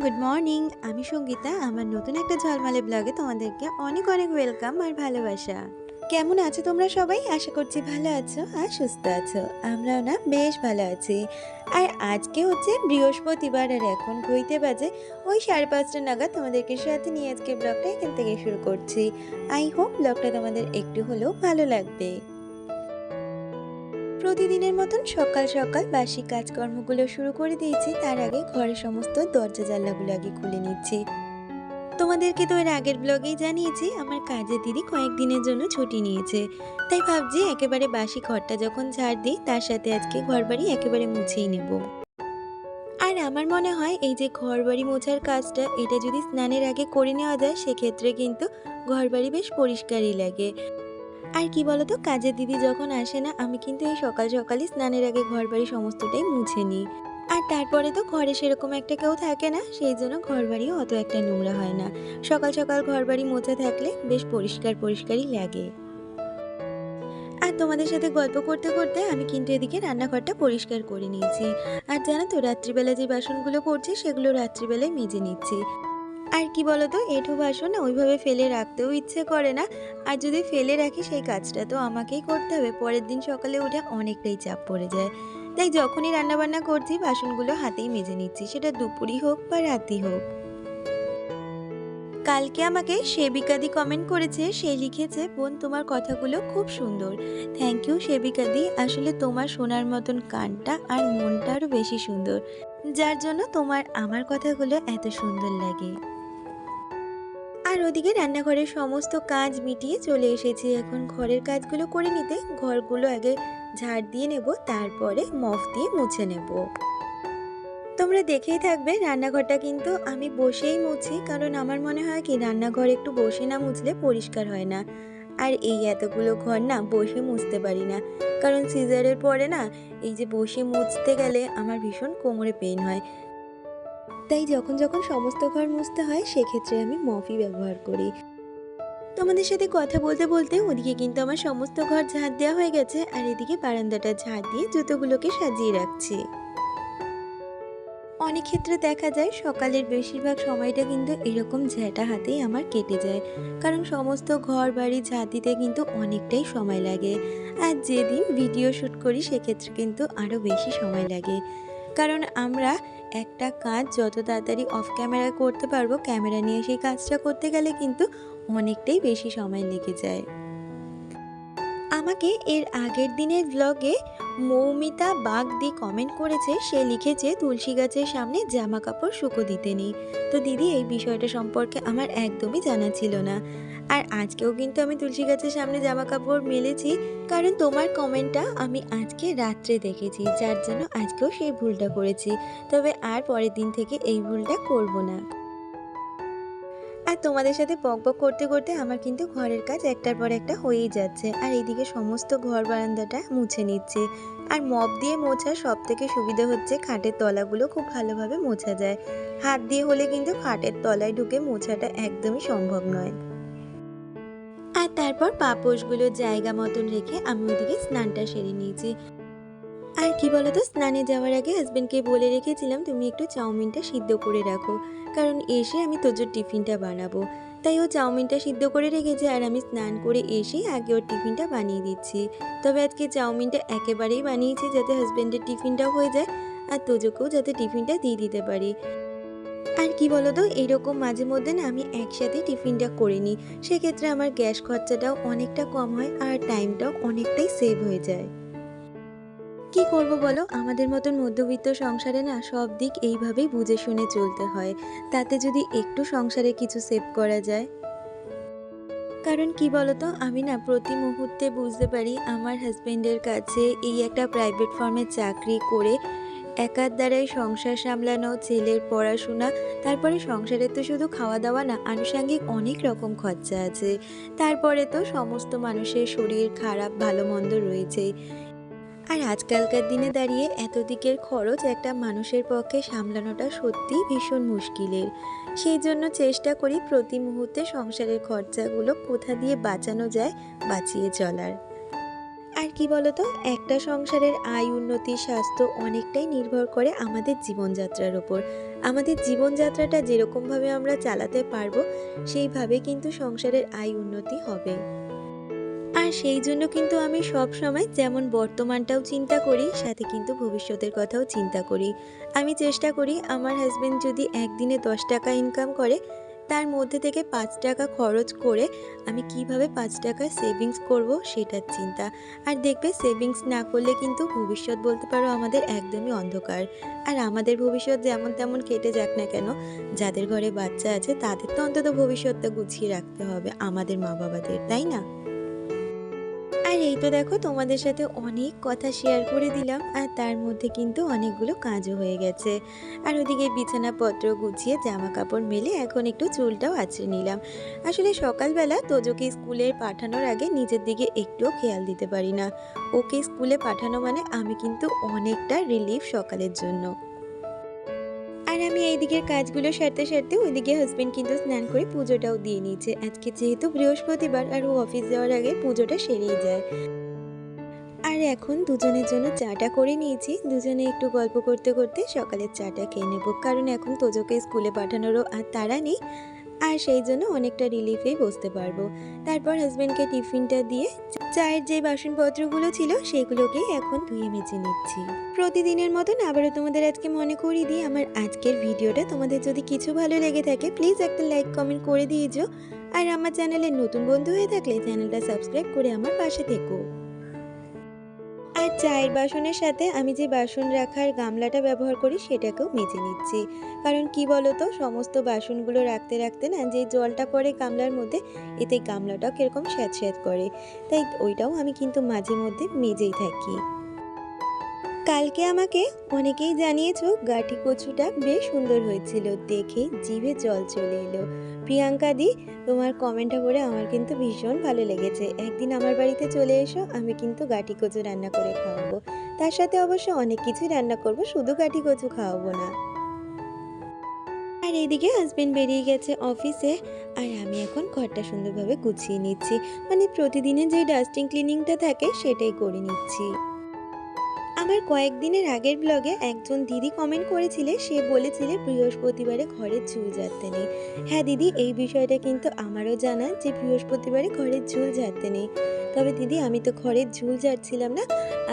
Good morning. আমি সঙ্গীতা। আমার নতুন একটা ঝলমলে ব্লগে তোমাদেরকে অনেক অনেক ওয়েলকাম আর ভালোবাসা। কেমন আছো তোমরা সবাই? আশা করছি ভালো আছো আর সুস্থ আছো। আমরাও না বেশ ভালো আছি। আর আজকে হচ্ছে বৃহস্পতিবার আর এখন ঘড়িতে বাজে ওই 5:30 নাগাদ। তোমাদেরকে সাথে নিয়ে আজকে ব্লগটা এখান থেকে শুরু করছি। আই হোপ ব্লগটা তোমাদের একটু হলেও ভালো লাগবে। প্রতিদিনের মতন সকাল সকাল বাসি কাজকর্মগুলো শুরু করে দিয়েছি। তার আগে ঘরের সমস্ত দরজা জানলাগুলো আগে খুলে নিচ্ছি। তোমাদেরকে তো এর আগের ব্লগেই জানিয়েছি আমার কাজের দিদি কয়েকদিনের জন্য ছুটি নিয়েছে। তাই ভাবছি একেবারে বাসি ঘরটা যখন ঝাড় দিই তার সাথে আজকে ঘরবাড়ি একেবারে মুছেই নেব। আর আমার মনে হয় এই যে ঘরবাড়ি মোছার কাজটা এটা যদি স্নানের আগে করে নেওয়া যায় সেক্ষেত্রে কিন্তু ঘরবাড়ি বেশ পরিষ্কারই লাগে। আর কি বলতো, কাজের দিদি যখন আসে না আমি কিন্তু এই সকাল সকালই স্নানের আগে ঘরবাড়ি সমস্তটাই মুছে নিই। আর তারপরে তো ঘরে সেরকম একটা কেউ থাকে না, সেই জন্য ঘরবাড়িও অত একটা নোংরা হয় না। সকাল সকাল ঘরবাড়ি মোছা থাকলে বেশ পরিষ্কার পরিষ্কারই লাগে। আর তোমাদের সাথে গল্প করতে করতে আমি কিন্তু এদিকে রান্নাঘরটা পরিষ্কার করে নিয়েছি। আর জানো তো, রাত্রিবেলা যে বাসনগুলো পড়ছে সেগুলো রাত্রিবেলায় মেজে নিচ্ছি। আর কি বলতো, এঁঠো বাসন না ওইভাবে ফেলে রাখতেও ইচ্ছে করে না। আর যদি ফেলে রাখি সেই কাজটা তো আমাকেই করতে হবে, পরের দিন সকালে উঠে অনেকটাই চাপ পড়ে যায়। তাই যখনই রান্নাবান্না করছি বাসনগুলো হাতেই মেজে নিচ্ছি, সেটা দুপুরই হোক বা রাতই হোক। কালকে আমাকে সেবিকাদি কমেন্ট করেছে, সে লিখেছে, বোন তোমার কথাগুলো খুব সুন্দর। থ্যাংক ইউ সেবিকাদি। আসলে তোমার শোনার মতন কানটা আর মনটা আরও বেশি সুন্দর, যার জন্য তোমার আমার কথাগুলো এত সুন্দর লাগে। আর ওদিকে রান্নাঘরের সমস্ত কাজ মিটিয়ে চলে এসেছি এখন ঘরের কাজগুলো করে নিতে। ঘরগুলো আগে ঝাড় দিয়ে নেব, তারপরে মপ দিয়ে মুছে নেব। তোমরা দেখেই থাকবে রান্নাঘরটা কিন্তু আমি বসেই মুছি, কারণ আমার মনে হয় কি রান্নাঘর একটু বসে না মুছলে পরিষ্কার হয় না। আর এই এতগুলো ঘর না বসে মুছতে পারি না, কারণ সিজারের পরে না এই যে বসে মুছতে গেলে আমার ভীষণ কোমরে পেইন হয়। তাই যখন যখন সমস্ত ঘর মুছতে হয় সেক্ষেত্রে আমি মপই ব্যবহার করি। তোমাদের সাথে কথা বলতে বলতে ওদিকে কিন্তু আমার সমস্ত ঘর ঝাড় দেওয়া হয়ে গেছে, আর এদিকে বারান্দাটা ঝাড় দিয়ে জুতোগুলোকে সাজিয়ে রাখছি। অনেক ক্ষেত্রে দেখা যায় সকালের বেশিরভাগ সময়টা কিন্তু এরকম ঝেঁটা হাতেই আমার কেটে যায়, কারণ সমস্ত ঘর বাড়ি ঝাড় দিতে কিন্তু অনেকটাই সময় লাগে। আর যেদিন ভিডিও শ্যুট করি সেক্ষেত্রে কিন্তু আরও বেশি সময় লাগে, কারণ আমরা একটা কাজ যত তাড়াতাড়ি অফ ক্যামেরায় করতে পারবো, ক্যামেরা নিয়ে সেই কাজটা করতে গেলে কিন্তু অনেকটাই বেশি সময় লেগে যায়। আমাকে এর আগের দিনের ব্লগে মৌমিতা বাগদি কমেন্ট করেছে, সে লিখেছে তুলসী গাছের সামনে জামা কাপড় শুকো দিতে নেই। তো দিদি, এই বিষয়টা সম্পর্কে আমার একদমই জানা ছিল না। আর আজকেও কিন্তু আমি তুলসী গাছের সামনে জামা কাপড় মেলেছি, কারণ তোমার কমেন্টটা আমি আজকে রাত্রে দেখেছি, যার জন্য আজকেও সেই ভুলটা করেছি। তবে আর পরের দিন থেকে এই ভুলটা করব না। আর তোমাদের সাথে বকবক করতে করতে আমার কিন্তু ঘরের কাজ একটার পর একটা হয়েই যাচ্ছে। আর এইদিকে সমস্ত ঘর বারান্দাটা মুছে নিচ্ছি। আর মপ দিয়ে মোছা সব থেকে সুবিধা হচ্ছে, খাটের তলাগুলো খুব ভালোভাবে মোছা যায়। হাত দিয়ে হলে কিন্তু খাটের তলায় ঢুকে মোছাটা একদমই সম্ভব নয়। আর তারপর পাপোশগুলো জায়গা মতন রেখে আমি ওইদিকে স্নানটা সেরে নিয়েছি। আর কি বলতো, স্নানে যাওয়ার আগে হাজবেন্ডকে বলে রেখেছিলাম তুমি একটু চাউমিনটা সিদ্ধ করে রাখো, কারণ এসে আমি তোজোর টিফিনটা বানাবো। তাই ও চাউমিনটা সিদ্ধ করে রেখেছে, আর আমি স্নান করে এসেই আগে ওর টিফিনটা বানিয়ে দিচ্ছি। তবে আজকে চাউমিনটা একেবারেই বানিয়েছি যাতে হাজবেন্ডের টিফিনটাও হয়ে যায়, আর তোজোকেও যাতে টিফিনটা দিয়ে দিতে পারি। আর কি বলতো, এইরকম মাঝে মধ্যে না আমি একসাথে টিফিনটা করে নিই, সেক্ষেত্রে আমার গ্যাস খরচাটাও অনেকটা কম হয় আর টাইমটাও অনেকটাই সেভ হয়ে যায়। কি করব বলো, আমাদের মতন মধ্যবিত্ত সংসারে না সব দিক এইভাবেই বুঝে শুনে চলতে হয়, তাতে যদি একটু সংসারে কিছু সেভ করা যায়। কারণ কি বলতো, আমি না প্রতি মুহূর্তে বুঝতে পারি আমার হাজবেন্ডের কাছে এই একটা প্রাইভেট ফার্মে চাকরি করে একার দ্বারাই সংসার সামলানো, ছেলের পড়াশোনা, তারপরে সংসারে তো শুধু খাওয়া দাওয়া না, আনুষঙ্গিক অনেক রকম খরচা আছে। তারপরে তো সমস্ত মানুষের শরীর খারাপ ভালো মন্দ রয়েছেই। আর আজকালকার দিনে দাঁড়িয়ে এত দিকের খরচ একটা মানুষের পক্ষে সামলানোটা সত্যিই ভীষণ মুশকিলের। সেই জন্য চেষ্টা করি প্রতি মুহূর্তে সংসারের খরচাগুলো কোথা দিয়ে বাঁচানো যায় বাঁচিয়ে চলার। আর কি বলতো, একটা সংসারের আয় উন্নতি স্বাস্থ্য অনেকটাই নির্ভর করে আমাদের জীবনযাত্রার ওপর। আমাদের জীবনযাত্রাটা যেরকমভাবে আমরা চালাতে পারবো সেইভাবে কিন্তু সংসারের আয় উন্নতি হবে। আর সেই জন্য কিন্তু আমি সব সময় যেমন বর্তমানটাও চিন্তা করি, সাথে কিন্তু ভবিষ্যতের কথাও চিন্তা করি। আমি চেষ্টা করি আমার হাসব্যান্ড যদি একদিনে ১০ টাকা ইনকাম করে, তার মধ্যে থেকে ৫ টাকা খরচ করে আমি কিভাবে ৫ টাকা সেভিংস করব সেটার চিন্তা। আর দেখবে সেভিংস না করলে কিন্তু ভবিষ্যৎ বলতে পারো আমাদের একদমই অন্ধকার। আর আমাদের ভবিষ্যৎ যেমন তেমন কেটে যাক না কেন, যাদের ঘরে বাচ্চা আছে তাদের তো অন্তত ভবিষ্যৎটা গুছিয়ে রাখতে হবে আমাদের মা-বাবাদের, তাই না? আর এই তো দেখো তোমাদের সাথে অনেক কথা শেয়ার করে দিলাম, আর তার মধ্যে কিন্তু অনেকগুলো কাজও হয়ে গেছে। আর ওদিকে বিছানাপত্র গুছিয়ে জামা কাপড় মেলে এখন একটু চুলটাও আঁচড়ে নিলাম। আসলে সকালবেলা তোজোকে স্কুলে পাঠানোর আগে নিজের দিকে একটুও খেয়াল দিতে পারি না। ওকে স্কুলে পাঠানো মানে আমি কিন্তু অনেকটা রিলিফ সকালের জন্য। আর আমি এই দিকের কাজগুলো সারতে সারতে ওইদিকে হাজবেন্ড কিন্তু স্নান করে পুজোটাও দিয়ে নিয়েছে। আজকে যেহেতু বৃহস্পতিবার আর ও অফিস যাওয়ার আগে পুজোটা সেরেই যায়। আর এখন দুজনের জন্য চাটা করে নিয়েছি। দুজনে একটু গল্প করতে করতে সকালের চাটা খেয়ে নেব, কারণ এখন তোজোকে স্কুলে পাঠানোরও আর তাড়া নেই। আর সেই জন্য অনেকটা রিলিফেই বসতে পারবো। তারপর হাজবেন্ডকে টিফিনটা দিয়ে চায়ের যে বাসনপত্রগুলো ছিল সেগুলোকেই এখন ধুয়ে মেজে নিচ্ছি। প্রতিদিনের মতন আবারও তোমাদের আজকে মনে করিয়ে দিই, আমার আজকের ভিডিওটা তোমাদের যদি কিছু ভালো লেগে থাকে প্লিজ একটা লাইক কমেন্ট করে দিয়েছো। আর আমার চ্যানেলের নতুন বন্ধু হয়ে থাকলে চ্যানেলটা সাবস্ক্রাইব করে আমার পাশে থেকো। আর চায়ের বাসনের সাথে আমি যে বাসন রাখার গামলাটা ব্যবহার করি সেটাকেও মেজে নিচ্ছি। কারণ কি বলতো, সমস্ত বাসনগুলো রাখতে রাখতে না যে জলটা পড়ে গামলার মধ্যে, এতে গামলাটাও কিরকম স্যাঁত স্যাঁত করে। তাই ওইটাও আমি কিন্তু মাঝে মধ্যে মেজেই থাকি। কালকে আমাকে অনেকেই জানিয়েছো গাঠি কচুটা বেশ সুন্দর হয়েছিল, দেখে জিভে জল চলে এলো। প্রিয়াঙ্কা দি, তোমার কমেন্টটা পড়ে আমার কিন্তু ভীষণ ভালো লেগেছে। একদিন আমার বাড়িতে চলে এসো, আমি কিন্তু গাঠি কচু রান্না করে খাওয়াবো। তার সাথে অবশ্য অনেক কিছুই রান্না করব, শুধু গাঠি কচু খাওয়াবো না। আর এইদিকে হাজবেন্ড বেরিয়ে গেছে অফিসে, আর আমি এখন ঘরটা সুন্দরভাবে গুছিয়ে নিচ্ছি। মানে প্রতিদিনের যে ডাস্টিং ক্লিনিংটা থাকে সেটাই করে নিচ্ছি। আমার কয়েকদিনের আগের ব্লগে একজন দিদি কমেন্ট করেছিলে, সে বলেছিলে বৃহস্পতিবারে ঘরের ঝুল ঝাড়তে নেই। হ্যাঁ দিদি, এই বিষয়টা কিন্তু আমারও জানা যে বৃহস্পতিবারে ঘরের ঝুল ঝাড়তে নেই। তবে দিদি আমি তো ঘরের ঝুল ঝাড়ছিলাম না,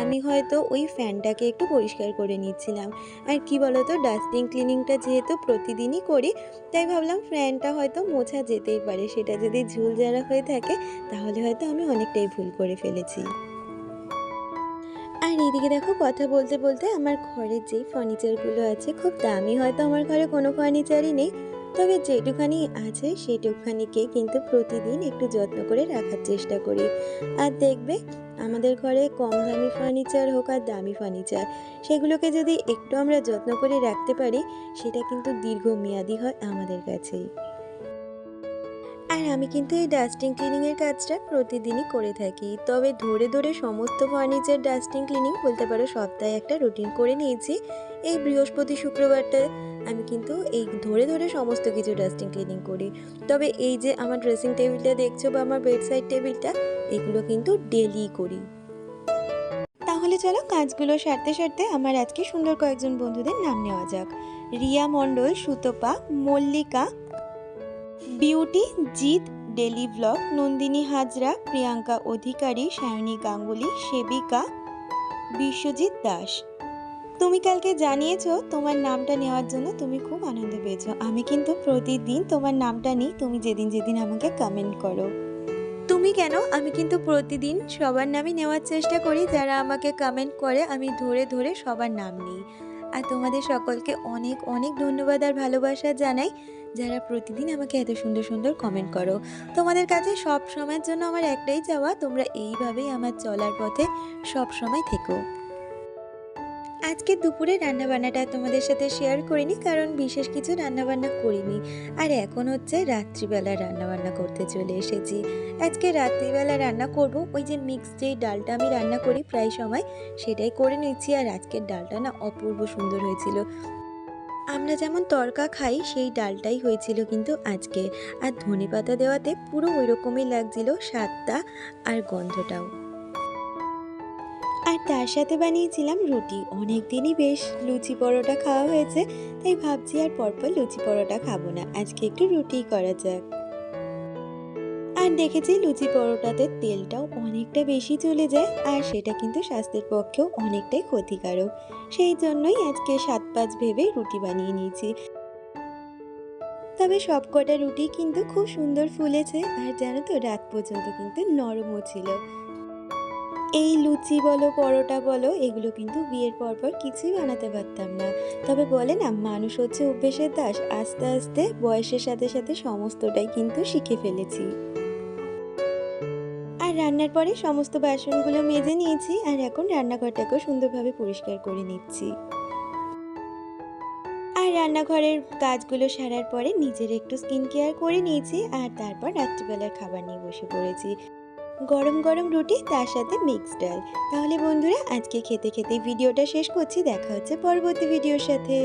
আমি হয়তো ওই ফ্যানটাকে একটু পরিষ্কার করে নিচ্ছিলাম। আর কি বলতো, ডাস্টিং ক্লিনিংটা যেহেতু প্রতিদিনই করি, তাই ভাবলাম ফ্যানটা হয়তো মোছা যেতেই পারে, সেটা যদি ঝুল ঝাড়া হয়ে থাকে তাহলে হয়তো আমি অনেকটাই ভুল করে ফেলেছি। আর এদিকে দেখো কথা বলতে বলতে আমার ঘরের যেই ফার্নিচারগুলো আছে, খুব দামি হয়তো আমার ঘরে কোনো ফার্নিচারই নেই, তবে যেটুখানি আছে সেটুখানিকে কিন্তু প্রতিদিন একটু যত্ন করে রাখার চেষ্টা করি। আর দেখবে আমাদের ঘরে কম দামি ফার্নিচার হোক আর দামি ফার্নিচার, সেগুলোকে যদি একটু আমরা যত্ন করে রাখতে পারি, সেটা কিন্তু দীর্ঘমেয়াদী হয় আমাদের কাছেই। আর আমি কিন্তু এই ডাস্টিং ক্লিনিংয়ের কাজটা প্রতিদিনই করে থাকি। তবে ধরে ধরে সমস্ত ফার্নিচার ডাস্টিং ক্লিনিং বলতে পারো সপ্তাহে একটা রুটিন করে নিয়েছি। এই বৃহস্পতি শুক্রবারটা আমি কিন্তু এই ধরে ধরে সমস্ত কিছু ডাস্টিং ক্লিনিং করি। তবে এই যে আমার ড্রেসিং টেবিলটা দেখছো বা আমার বেডসাইড টেবিলটা, এগুলো কিন্তু ডেলি করি। তাহলে চলো কাজগুলো সারতে সারতে আমার আজকে সুন্দর কয়েকজন বন্ধুদের নাম নেওয়া যাক। Riya Mondal, Sutapa, Mallika, Beauty, Jeet, daily blog, Nandini Hazra, Priyanka Adhikari, Sayani Ganguly, Sebika, Biswajit Das. তুমি কালকে জানিয়েছো তোমার নামটা নেওয়ার জন্য তুমি খুব আনন্দ পেয়েছো। আমি কিন্তু প্রতিদিন তোমার নামটা নিই, তুমি যেদিন যেদিন আমাকে কমেন্ট করো। তুমি কেন, আমি কিন্তু প্রতিদিন সবার নামই নেওয়ার চেষ্টা করি, যারা আমাকে কমেন্ট করে আমি ধরে ধরে সবার নাম নিই। আর তোমাদের সকলকে অনেক অনেক ধন্যবাদ আর ভালোবাসা জানাই, যারা প্রতিদিন আমাকে এত সুন্দর সুন্দর কমেন্ট করো। তোমাদের কাছে সব সময়ের জন্য আমার একটাই চাওয়া, তোমরা এইভাবেই আমার চলার পথে সব সময় থেকো। আজকে দুপুরে রান্নাবান্নাটা তোমাদের সাথে শেয়ার করিনি, কারণ বিশেষ কিছু রান্নাবান্না করিনি। আর এখন হচ্ছে রাত্রিবেলা রান্নাবান্না করতে চলে এসেছি। আজকে রাত্রিবেলা রান্না করব ওই যে মিক্স যেই ডালটা আমি রান্না করি প্রায় সময়, সেটাই করে নিচ্ছি। আর আজকের ডালটা না অপূর্ব সুন্দর হয়েছিল। আমরা যেমন তড়কা খাই সেই ডালটাই হয়েছিল কিন্তু আজকে। আর ধনেপাতা দেওয়াতে পুরো ওই রকমই লাগছিল স্বাদটা আর গন্ধটাও। আর তার সাথে বানিয়েছিলাম রুটি। অনেক দিনই বেশ লুচি পরোটা খাওয়া হয়েছে, তাই ভাবছি আর পরপর লুচি পরোটা খাবো না, আজকে একটু রুটিই করা যাক। আর দেখেছি লুচি পরোটাতে তেলটাও অনেকটা বেশি চলে যায়, আর সেটা কিন্তু স্বাস্থ্যের পক্ষেও অনেকটাই ক্ষতিকারক। সেই জন্যই আজকে ৭-৫ ভেবে রুটি বানিয়ে নিয়েছি। তবে সবকটা রুটি কিন্তু খুব সুন্দর ফুলেছে, আর জানো তো রাত পর্যন্ত কিন্তু নরমও ছিল। এই লুচি বলো, পরোটা বলো, এগুলো কিন্তু বিয়ের পরপর কিছুই বানাতে পারতাম না। তবে বলে না, মানুষ হচ্ছে অভ্যেসের দাস। আস্তে আস্তে বয়সের সাথে সাথে সমস্তটাই কিন্তু শিখে ফেলেছি। আর রান্নার পরে সমস্ত বাসনগুলো মেজে নিয়েছি, আর এখন রান্নাঘরটাকেও সুন্দরভাবে পরিষ্কার করে নিচ্ছি। আর রান্নাঘরের কাজগুলো সারার পরে নিজের একটু স্কিন কেয়ার করে নিয়েছি, আর তারপর রাত্রিবেলার খাবার নিয়ে বসে পড়েছি। গরম গরম রুটি, তার সাথে মিক্স ডাল। তাহলে বন্ধুরা, আজকে খেতে খেতে ভিডিওটা শেষ করছি। দেখা হচ্ছে পরবর্তী ভিডিওর সাথে।